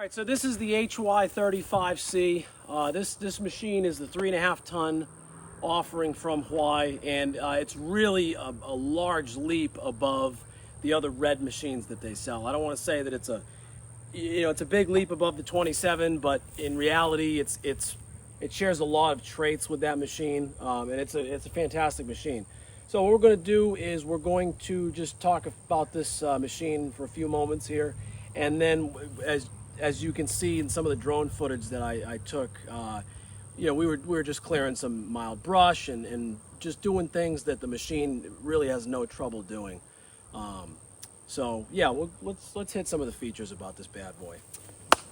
All right, so this is the HY35C. This machine is the 3.5 ton offering from HUAYEE, and it's really a large leap above the other red machines that they sell. I don't want to say that it's a big leap above the 27, but in reality, it shares a lot of traits with that machine, and it's a fantastic machine. So what we're going to do is we're going to just talk about this machine for a few moments here, and then as you can see in some of the drone footage that I took, we were just clearing some mild brush and just doing things that the machine really has no trouble doing. So yeah, let's hit some of the features about this bad boy.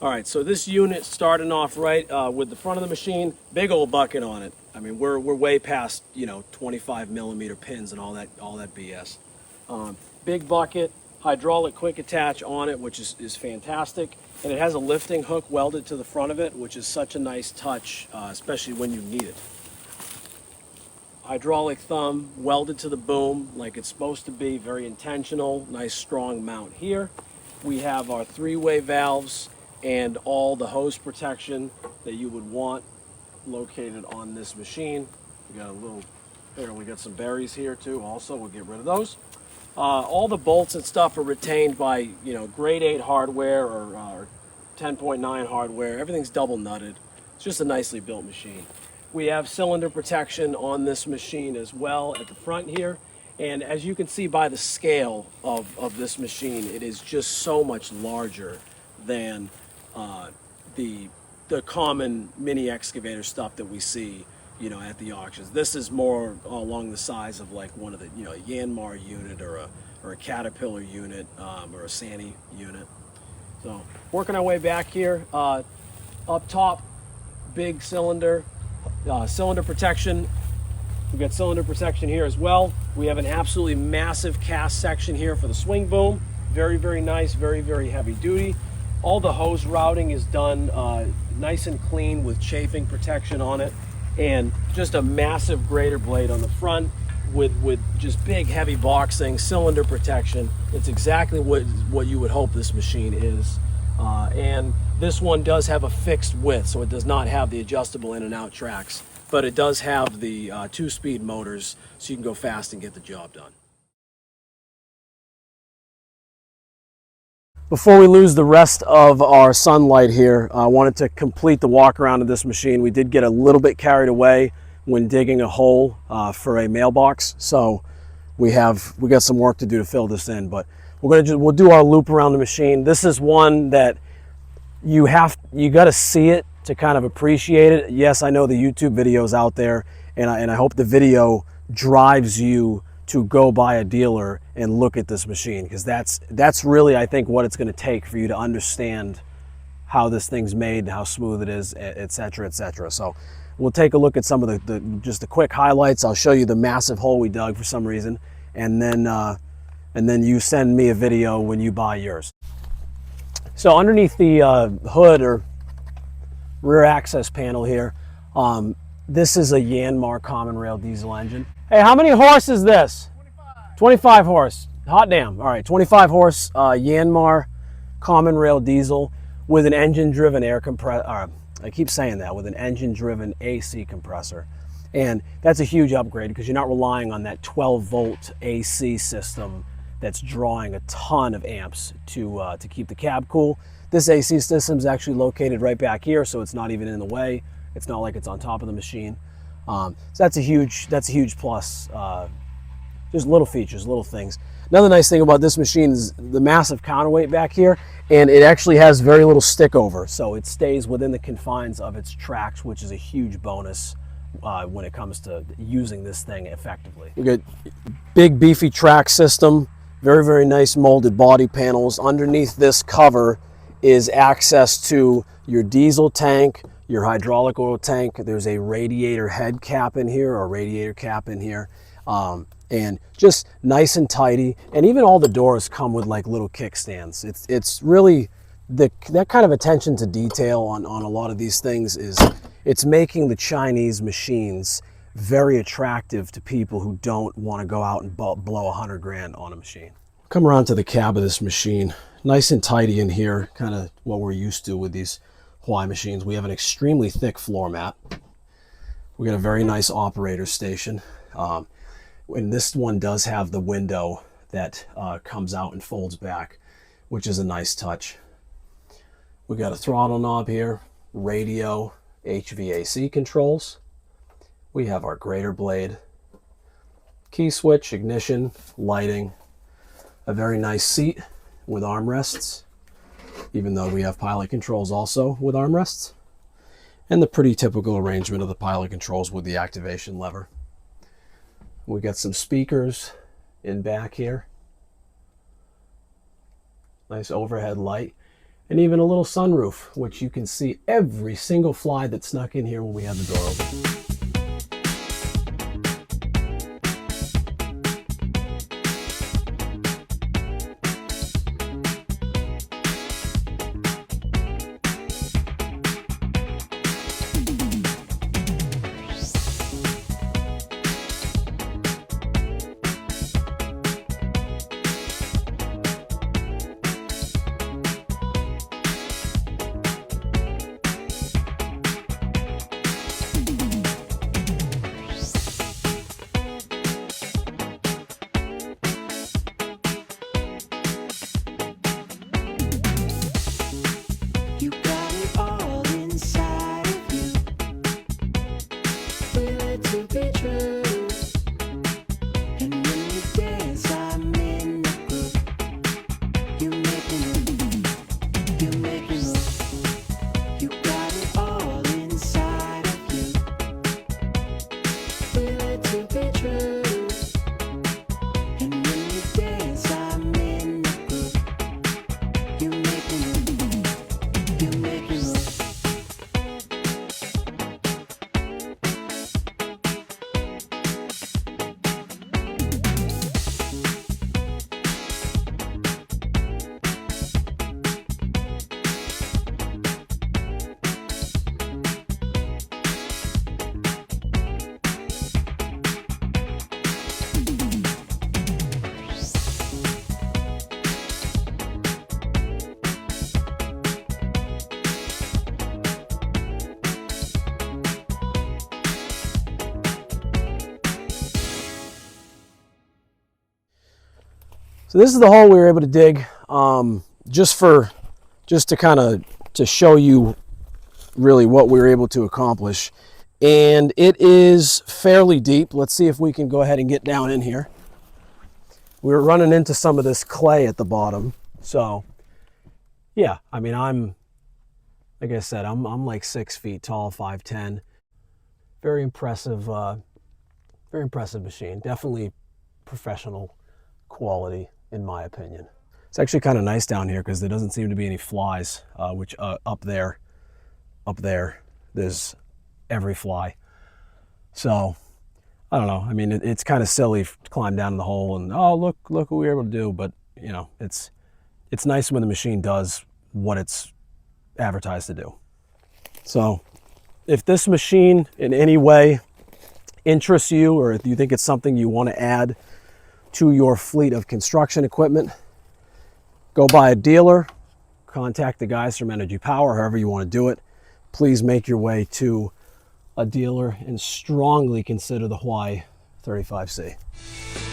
All right, so this unit starting off right with the front of the machine, big old bucket on it. I mean, we're way past 25 millimeter pins and all that BS. Big bucket, hydraulic quick attach on it, which is fantastic. And it has a lifting hook welded to the front of it, which is such a nice touch, especially when you need it. Hydraulic thumb welded to the boom like it's supposed to be, very intentional, nice strong mount here. We have our 3-way valves and all the hose protection that you would want located on this machine. We got a little, here we got some berries here too also, we'll get rid of those. All the bolts and stuff are retained by grade 8 hardware or 10.9 hardware. Everything's double nutted. It's just a nicely built machine. We have cylinder protection on this machine as well at the front here. And as you can see by the scale of this machine, it is just so much larger than the common mini excavator stuff that we see at the auctions. This is more along the size of like one of the a YANMAR unit or a Caterpillar unit or a Sani unit. So working our way back here, up top, big cylinder, cylinder protection. We've got cylinder protection here as well. We have an absolutely massive cast section here for the swing boom. Very, very nice, very, very heavy duty. All the hose routing is done nice and clean with chafing protection on it. And just a massive grater blade on the front with just big heavy boxing, cylinder protection. It's exactly what you would hope this machine is. And this one does have a fixed width, so it does not have the adjustable in and out tracks, but it does have the 2-speed motors, so you can go fast and get the job done. Before we lose the rest of our sunlight here, I wanted to complete the walk around of this machine. We did get a little bit carried away when digging a hole for a mailbox, so we got some work to do to fill this in. But we'll do our loop around the machine. This is one that you got to see it to kind of appreciate it. Yes, I know the YouTube videos out there, and I hope the video drives you to go by a dealer and look at this machine, because that's really, I think, what it's going to take for you to understand how this thing's made, how smooth it is, etc., etc. So we'll take a look at some of just the quick highlights. I'll show you the massive hole we dug for some reason, and then you send me a video when you buy yours. So underneath the hood or rear access panel here, this is a YANMAR common rail diesel engine. Hey, how many horse is this? 25 horse. Hot damn. All right, 25 horse YANMAR common rail diesel with an engine-driven air compressor. I keep saying that, with an engine-driven AC compressor. And that's a huge upgrade because you're not relying on that 12-volt AC system that's drawing a ton of amps to keep the cab cool. This AC system is actually located right back here, so it's not even in the way. It's not like it's on top of the machine. So that's a huge plus. Just little features, little things. Another nice thing about this machine is the massive counterweight back here, and it actually has very little stick over, so it stays within the confines of its tracks, which is a huge bonus when it comes to using this thing effectively. We got big beefy track system, very, very nice molded body panels. Underneath this cover is access to your diesel tank, your hydraulic oil tank. There's a radiator head cap in here, or radiator cap in here, and just nice and tidy. And even all the doors come with like little kickstands. It's really that kind of attention to detail on a lot of these things it's making the Chinese machines very attractive to people who don't want to go out and blow $100 grand on a machine. Come around to the cab of this machine. Nice and tidy in here, kind of what we're used to with these HUAYEE machines. We have an extremely thick floor mat. We got a very nice operator station. And this one does have the window that comes out and folds back, which is a nice touch. We got a throttle knob here, radio, HVAC controls. We have our grater blade, key switch, ignition, lighting, a very nice seat with armrests, even though we have pilot controls also with armrests, and the pretty typical arrangement of the pilot controls with the activation lever. We got some speakers in back here, nice overhead light, and even a little sunroof, which you can see every single fly that snuck in here when we had the door open. So this is the hole we were able to dig, just to kind of to show you really what we were able to accomplish. And it is fairly deep. Let's see if we can go ahead and get down in here. We were running into some of this clay at the bottom. So yeah, I mean, like I said, I'm like 6 feet tall, 5'10". Very impressive machine. Definitely professional quality, in my opinion. It's actually kind of nice down here because there doesn't seem to be any flies, which up there, there's every fly. So I don't know. I mean, it's kind of silly to climb down in the hole and, oh, look what we were able to do. But you know, it's nice when the machine does what it's advertised to do. So if this machine in any way interests you, or if you think it's something you want to add to your fleet of construction equipment, go by a dealer, contact the guys from Energy Power, however you want to do it. Please make your way to a dealer and strongly consider the HUAYEE 35C.